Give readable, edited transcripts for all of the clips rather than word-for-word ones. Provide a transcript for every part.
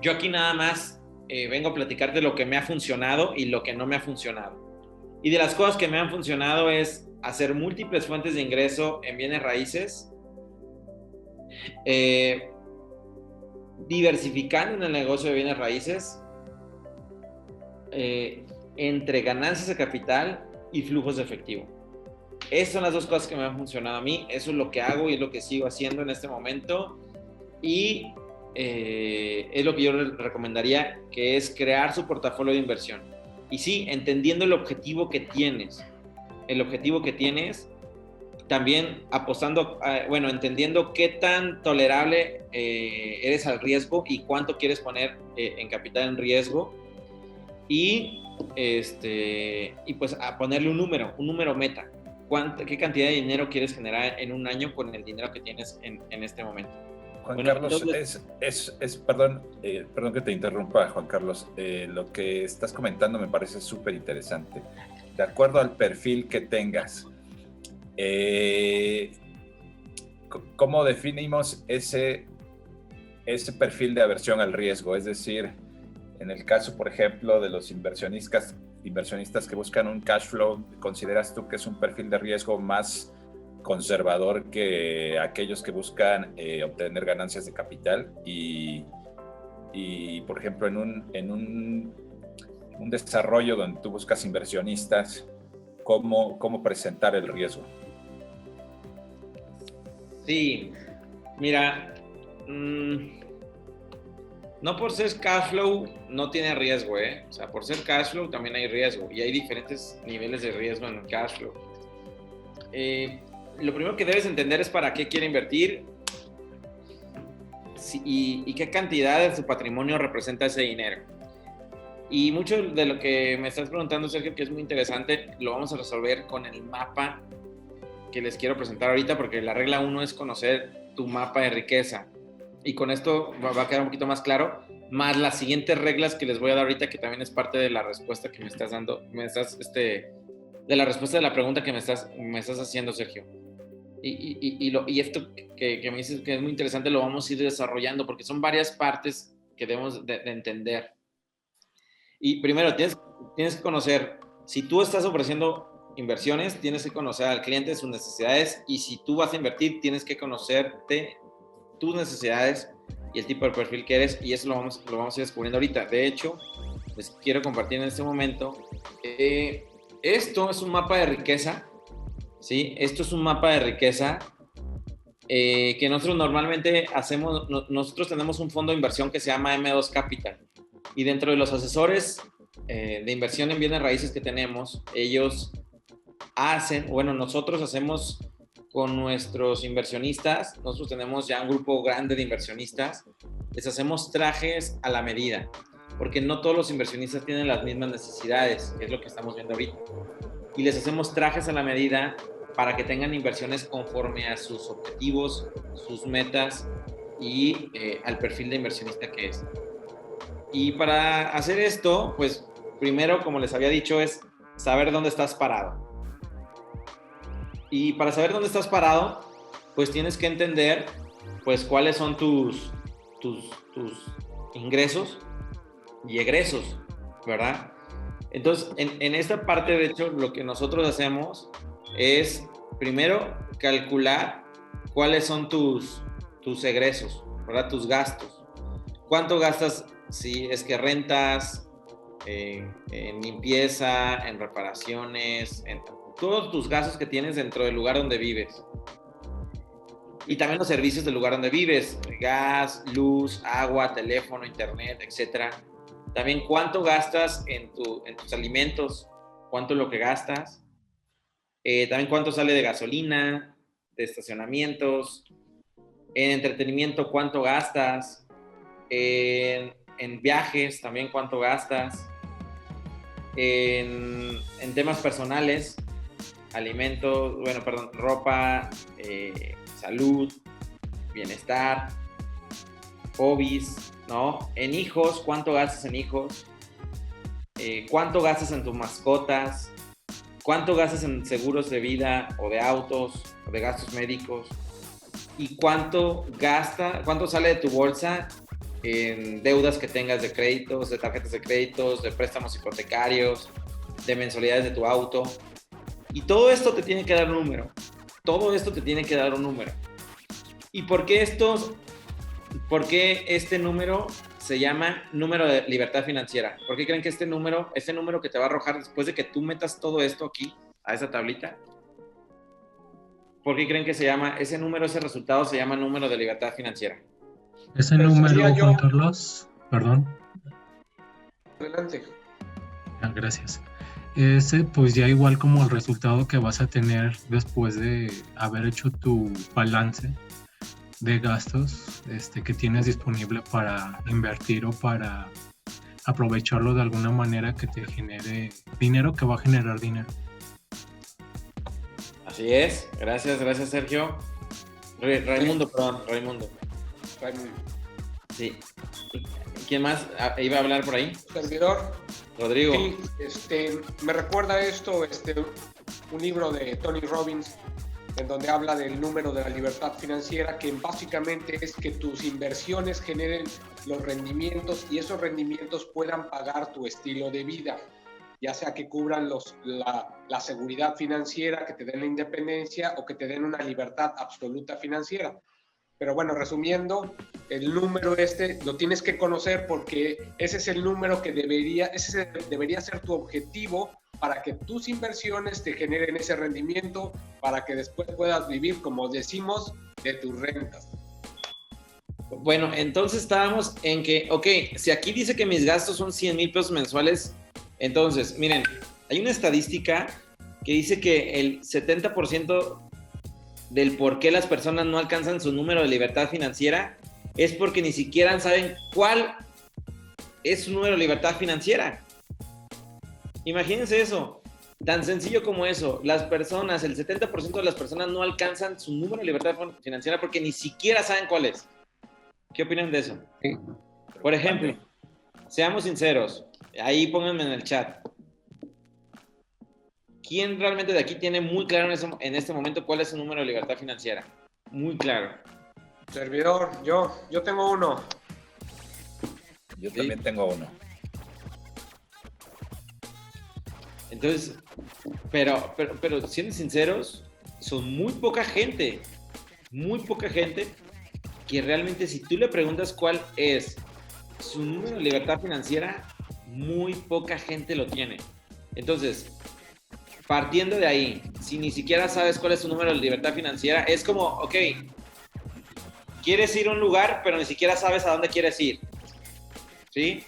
yo aquí nada más vengo a platicarte lo que me ha funcionado y lo que no me ha funcionado. Y de las cosas que me han funcionado es hacer múltiples fuentes de ingreso en bienes raíces, diversificando en el negocio de bienes raíces, entre ganancias de capital y flujos de efectivo. Esas son las dos cosas que me han funcionado a mí. Eso es lo que hago y es lo que sigo haciendo en este momento. Y es lo que yo recomendaría, que es crear su portafolio de inversión. Y sí, entendiendo el objetivo que tienes. También apostando, entendiendo qué tan tolerable eres al riesgo y cuánto quieres poner en capital en riesgo. Y pues a ponerle un número meta. ¿Qué cantidad de dinero quieres generar en un año con el dinero que tienes en este momento? Juan Carlos, perdón que te interrumpa, Juan Carlos. Lo que estás comentando me parece súper interesante. De acuerdo al perfil que tengas, ¿cómo definimos ese perfil de aversión al riesgo? Es decir, en el caso, por ejemplo, de los inversionistas que buscan un cash flow, ¿consideras tú que es un perfil de riesgo más conservador que aquellos que buscan obtener ganancias de capital? Y por ejemplo, en un desarrollo donde tú buscas inversionistas, ¿cómo presentar el riesgo? Sí, mira, no por ser cash flow no tiene riesgo, O sea, por ser cash flow también hay riesgo y hay diferentes niveles de riesgo en el cash flow. Lo primero que debes entender es para qué quiere invertir y qué cantidad de su patrimonio representa ese dinero. Y mucho de lo que me estás preguntando, Sergio, que es muy interesante, lo vamos a resolver con el mapa que les quiero presentar ahorita, porque la regla 1 es conocer tu mapa de riqueza. Y con esto va a quedar un poquito más claro, más las siguientes reglas que les voy a dar ahorita, que también es parte de la respuesta que me estás dando, de la respuesta de la pregunta que me estás haciendo, Sergio. Y esto que me dices que es muy interesante, lo vamos a ir desarrollando, porque son varias partes que debemos de entender. Y primero, tienes que conocer, si tú estás ofreciendo inversiones, tienes que conocer al cliente, sus necesidades, y si tú vas a invertir, tienes que conocerte tus necesidades y el tipo de perfil que eres, y eso lo vamos a ir descubriendo ahorita. De hecho, les quiero compartir en este momento, esto es un mapa de riqueza, ¿sí? Esto es un mapa de riqueza que nosotros normalmente hacemos. Nosotros tenemos un fondo de inversión que se llama M2 Capital, y dentro de los asesores de inversión en bienes raíces que tenemos, nosotros hacemos con nuestros inversionistas, nosotros tenemos ya un grupo grande de inversionistas, les hacemos trajes a la medida, porque no todos los inversionistas tienen las mismas necesidades, que es lo que estamos viendo ahorita, y les hacemos trajes a la medida para que tengan inversiones conforme a sus objetivos, sus metas y al perfil de inversionista que es. Y para hacer esto, pues primero, como les había dicho, es saber dónde estás parado. Y para saber dónde estás parado, pues tienes que entender pues cuáles son tus ingresos y egresos, ¿verdad? Entonces, en esta parte, de hecho, lo que nosotros hacemos es, primero, calcular cuáles son tus egresos, ¿verdad? Tus gastos. ¿Cuánto gastas si es que rentas, en limpieza, en reparaciones, en todos tus gastos que tienes dentro del lugar donde vives? Y también los servicios del lugar donde vives, gas, luz, agua, teléfono, internet, etcétera. También cuánto gastas en tus alimentos, cuánto es lo que gastas. También cuánto sale de gasolina, de estacionamientos. En entretenimiento, cuánto gastas. En viajes, también cuánto gastas. En temas personales, alimentos, ropa, salud, bienestar, hobbies, ¿no? En hijos, ¿cuánto gastas en hijos? ¿Cuánto gastas en tus mascotas? ¿Cuánto gastas en seguros de vida o de autos o de gastos médicos? ¿Y cuánto sale de tu bolsa en deudas que tengas de créditos, de tarjetas de créditos, de préstamos hipotecarios, de mensualidades de tu auto. Y todo esto te tiene que dar un número. Todo esto te tiene que dar un número. ¿Y por qué este número se llama número de libertad financiera? ¿Por qué creen que este número que te va a arrojar después de que tú metas todo esto aquí, a esa tablita? ¿Por qué creen que ese número, ese resultado se llama número de libertad financiera? Ese número, Juan Carlos, perdón. Adelante. Gracias. Ese, pues ya igual como el resultado que vas a tener después de haber hecho tu balance de gastos que tienes disponible para invertir o para aprovecharlo de alguna manera que te genere dinero, que va a generar dinero. Así es. Gracias Sergio. Raimundo. Sí. ¿Quién más iba a hablar por ahí? Servidor. Rodrigo. Sí, me recuerda esto, un libro de Tony Robbins, en donde habla del número de la libertad financiera, que básicamente es que tus inversiones generen los rendimientos y esos rendimientos puedan pagar tu estilo de vida, ya sea que cubran la seguridad financiera, que te den la independencia o que te den una libertad absoluta financiera. Pero bueno, resumiendo, el número lo tienes que conocer porque ese es el número que debería ser tu objetivo para que tus inversiones te generen ese rendimiento, para que después puedas vivir, como decimos, de tus rentas. Bueno, entonces estábamos en que, ok, si aquí dice que mis gastos son 100,000 pesos mensuales, entonces, miren, hay una estadística que dice que el 70% del por qué las personas no alcanzan su número de libertad financiera es porque ni siquiera saben cuál es su número de libertad financiera. Imagínense eso, tan sencillo como eso. Las personas, el 70% de las personas no alcanzan su número de libertad financiera porque ni siquiera saben cuál es. ¿Qué opinan de eso? Sí. Por ejemplo, seamos sinceros, ahí pónganme en el chat. ¿Quién realmente de aquí tiene muy claro en este momento cuál es su número de libertad financiera? Muy claro. Servidor, yo tengo uno. Yo también tengo uno. Entonces, pero siendo sinceros, son muy poca gente que realmente si tú le preguntas cuál es su número de libertad financiera, muy poca gente lo tiene. Entonces, partiendo de ahí, si ni siquiera sabes cuál es tu número de libertad financiera, es como, ok, quieres ir a un lugar, pero ni siquiera sabes a dónde quieres ir, ¿sí?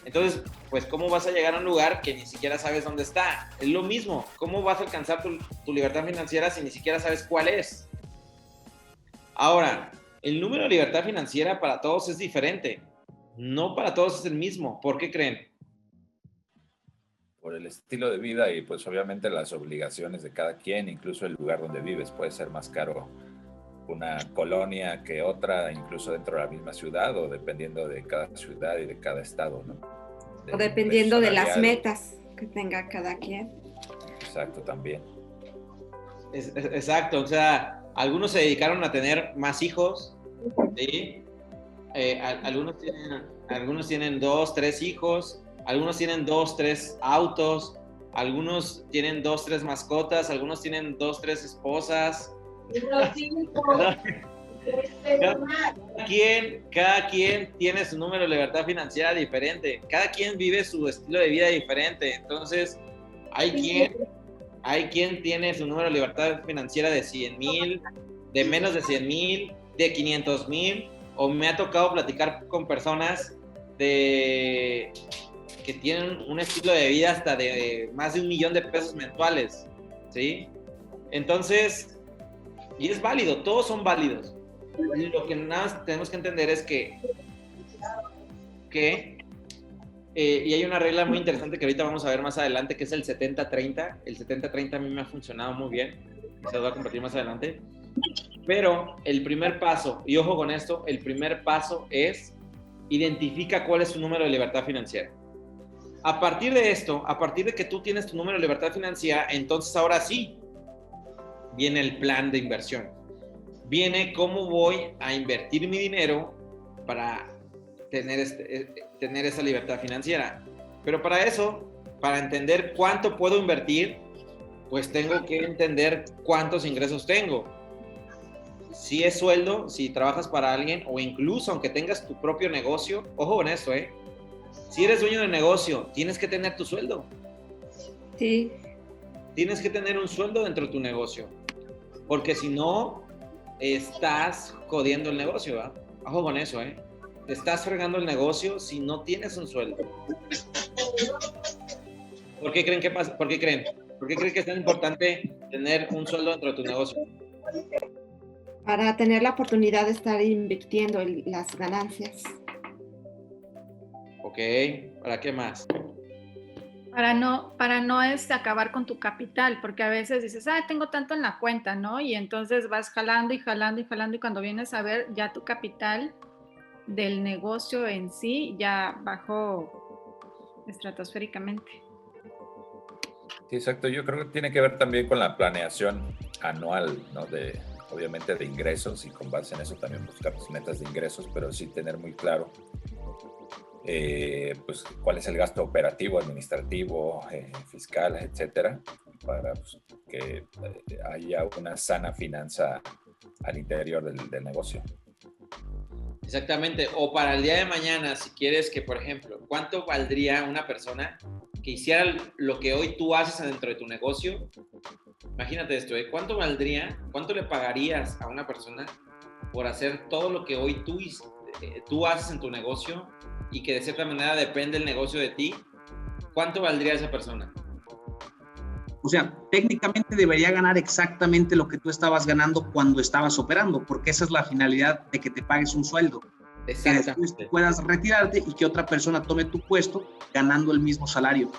Entonces, pues, ¿cómo vas a llegar a un lugar que ni siquiera sabes dónde está? Es lo mismo, ¿cómo vas a alcanzar tu libertad financiera si ni siquiera sabes cuál es? Ahora, el número de libertad financiera para todos es diferente, no para todos es el mismo. ¿Por qué creen? Por el estilo de vida y pues obviamente las obligaciones de cada quien, incluso el lugar donde vives. Puede ser más caro una colonia que otra, incluso dentro de la misma ciudad o dependiendo de cada ciudad y de cada estado, ¿no? O dependiendo de las metas que tenga cada quien. Exacto, también. Exacto, o sea, algunos se dedicaron a tener más hijos, ¿sí? Algunos tienen 2, 3 hijos, algunos tienen 2, 3 autos, algunos tienen 2, 3 mascotas, algunos tienen 2, 3 esposas. Cada quien tiene su número de libertad financiera diferente, cada quien vive su estilo de vida diferente. Entonces, hay quien tiene su número de libertad financiera de 100,000, de menos de 100,000, de 500,000, o me ha tocado platicar con personas que tienen un estilo de vida hasta de más de 1,000,000 de pesos mensuales, ¿sí? Entonces, y es válido, todos son válidos. Lo que nada más tenemos que entender es que y hay una regla muy interesante que ahorita vamos a ver más adelante, que es el 70-30. El 70-30 a mí me ha funcionado muy bien, se los voy a compartir más adelante. Pero el primer paso, y ojo con esto, el primer paso es identifica cuál es tu número de libertad financiera. A partir de esto, a partir de que tú tienes tu número de libertad financiera, entonces ahora sí viene el plan de inversión. Viene cómo voy a invertir mi dinero para tener esa libertad financiera. Pero para eso, para entender cuánto puedo invertir, pues tengo que entender cuántos ingresos tengo. Si es sueldo, si trabajas para alguien, o incluso aunque tengas tu propio negocio, ojo con esto, si eres dueño de negocio, tienes que tener tu sueldo. Sí. Tienes que tener un sueldo dentro de tu negocio, porque si no, estás jodiendo el negocio, ¿verdad? Ojo con eso, Te estás fregando el negocio si no tienes un sueldo. ¿Por qué creen que pasa? ¿Por qué creen que es tan importante tener un sueldo dentro de tu negocio? Para tener la oportunidad de estar invirtiendo las ganancias. Ok, ¿para qué más? Para no acabar con tu capital, porque a veces dices, tengo tanto en la cuenta, ¿no? Y entonces vas jalando y jalando y jalando, y cuando vienes a ver, ya tu capital del negocio en sí ya bajó estratosféricamente. Sí, exacto. Yo creo que tiene que ver también con la planeación anual, ¿no? Obviamente de ingresos, y con base en eso también buscar tus metas de ingresos, pero sí tener muy claro pues cuál es el gasto operativo, administrativo, fiscal, etcétera, para pues, que haya una sana finanza al interior del negocio. Exactamente, o para el día de mañana, si quieres que, por ejemplo, ¿cuánto valdría una persona que hiciera lo que hoy tú haces dentro de tu negocio? Imagínate esto, ¿cuánto valdría, cuánto le pagarías a una persona por hacer todo lo que hoy tú haces en tu negocio y que de cierta manera depende el negocio de ti? ¿Cuánto valdría esa persona? O sea, técnicamente debería ganar exactamente lo que tú estabas ganando cuando estabas operando, porque esa es la finalidad de que te pagues un sueldo. Que después puedas retirarte y que otra persona tome tu puesto ganando el mismo salario.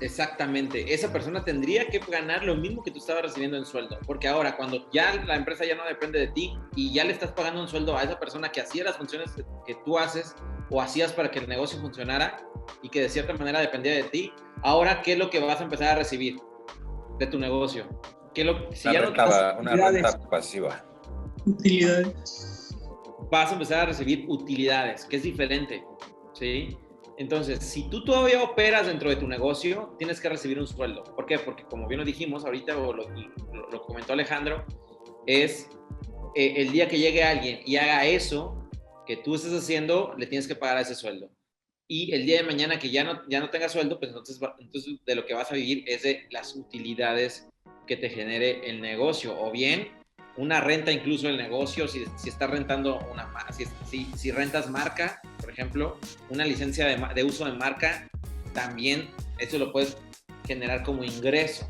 Exactamente. Esa persona tendría que ganar lo mismo que tú estabas recibiendo en sueldo, porque ahora cuando ya la empresa ya no depende de ti y ya le estás pagando un sueldo a esa persona que hacía las funciones que tú haces o hacías para que el negocio funcionara y que de cierta manera dependía de ti, ahora ¿qué es lo que vas a empezar a recibir de tu negocio? Una renta pasiva. Utilidades. Vas a empezar a recibir utilidades, que es diferente, ¿sí? Entonces, si tú todavía operas dentro de tu negocio, tienes que recibir un sueldo. ¿Por qué? Porque como bien lo dijimos ahorita, o lo comentó Alejandro, es el día que llegue alguien y haga eso que tú estás haciendo, le tienes que pagar ese sueldo. Y el día de mañana que ya no tengas sueldo, pues entonces de lo que vas a vivir es de las utilidades que te genere el negocio, o bien una renta incluso del negocio, si estás rentando si rentas marca, por ejemplo, una licencia de uso de marca, también eso lo puedes generar como ingreso,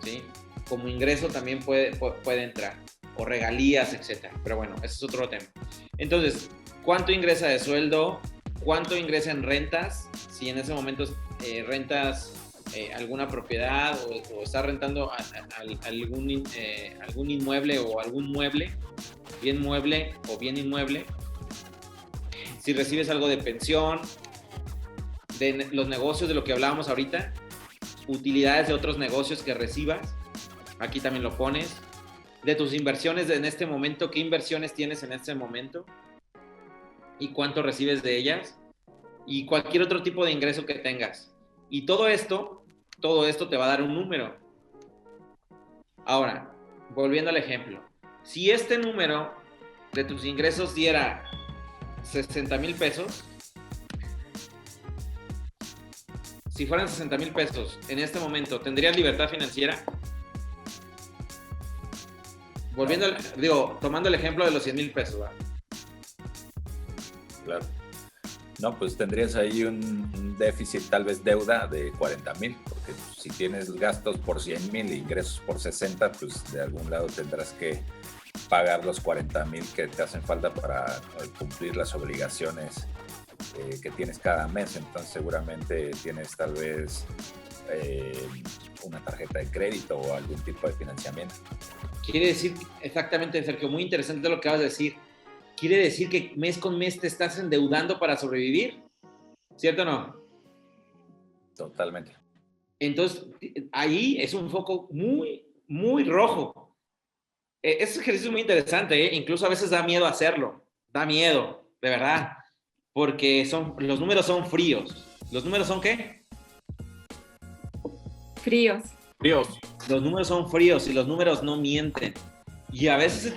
¿sí? Como ingreso también puede entrar, o regalías, etcétera. Pero bueno, ese es otro tema. Entonces, ¿cuánto ingresa de sueldo? ¿Cuánto ingresa en rentas? Si en ese momento rentas alguna propiedad o estás rentando algún inmueble o algún mueble, bien mueble o bien inmueble. Si recibes algo de pensión, de los negocios de lo que hablábamos ahorita, utilidades de otros negocios que recibas, aquí también lo pones. De tus inversiones en este momento, ¿qué inversiones tienes en este momento? ¿Y cuánto recibes de ellas? Y cualquier otro tipo de ingreso que tengas. Y todo esto te va a dar un número. Ahora, volviendo al ejemplo, si este número de tus ingresos diera 60,000 pesos, si fueran 60,000 pesos en este momento, ¿tendrías libertad financiera? Tomando el ejemplo de los 100,000 pesos, ¿verdad? Claro. No, pues tendrías ahí un déficit, tal vez deuda de 40,000, porque si tienes gastos por 100,000 e ingresos por 60, pues de algún lado tendrás que pagar los 40,000 que te hacen falta para cumplir las obligaciones que tienes cada mes. Entonces seguramente tienes tal vez una tarjeta de crédito o algún tipo de financiamiento. Quiere decir, exactamente, Sergio, muy interesante lo que vas a decir. Quiere decir que mes con mes te estás endeudando para sobrevivir, ¿cierto o no? Totalmente. Entonces, ahí es un foco muy, muy rojo. Ese ejercicio es muy interesante, ¿eh? Incluso a veces da miedo hacerlo, da miedo, de verdad. porque los números son fríos. ¿Los números son qué? Fríos. Fríos. Los números son fríos y los números no mienten. Y a veces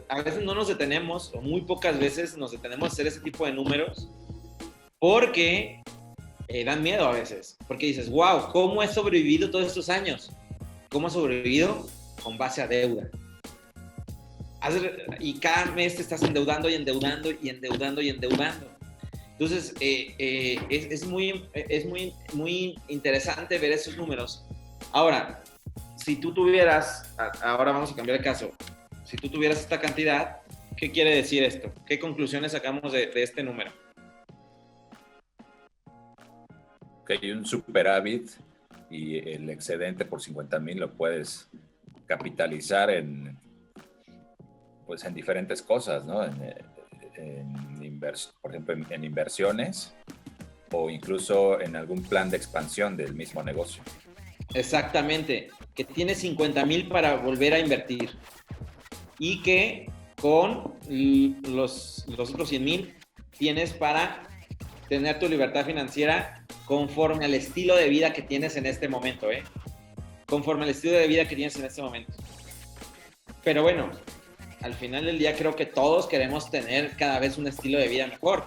a veces no nos detenemos, o muy pocas veces nos detenemos a hacer ese tipo de números, porque dan miedo a veces. Porque dices, wow, ¿cómo he sobrevivido todos estos años? ¿Cómo he sobrevivido? Con base a deuda. Y cada mes te estás endeudando y endeudando y endeudando y endeudando. Entonces, es muy interesante ver esos números. Ahora, si tú tuvieras, ahora vamos a cambiar el caso, si tú tuvieras esta cantidad, ¿qué quiere decir esto? ¿Qué conclusiones sacamos de este número? Que hay un superávit y el excedente por 50,000 lo puedes capitalizar en diferentes cosas, ¿no? Por ejemplo, en inversiones o incluso en algún plan de expansión del mismo negocio. Exactamente, que tienes 50,000 para volver a invertir y que con los otros 100,000 tienes para tener tu libertad financiera conforme al estilo de vida que tienes en este momento, conforme al estilo de vida que tienes en este momento. Pero bueno, al final del día creo que todos queremos tener cada vez un estilo de vida mejor.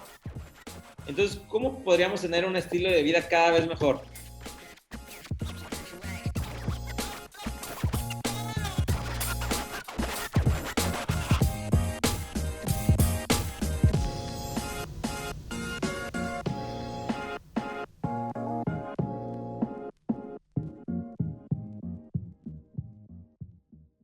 Entonces, ¿cómo podríamos tener un estilo de vida cada vez mejor?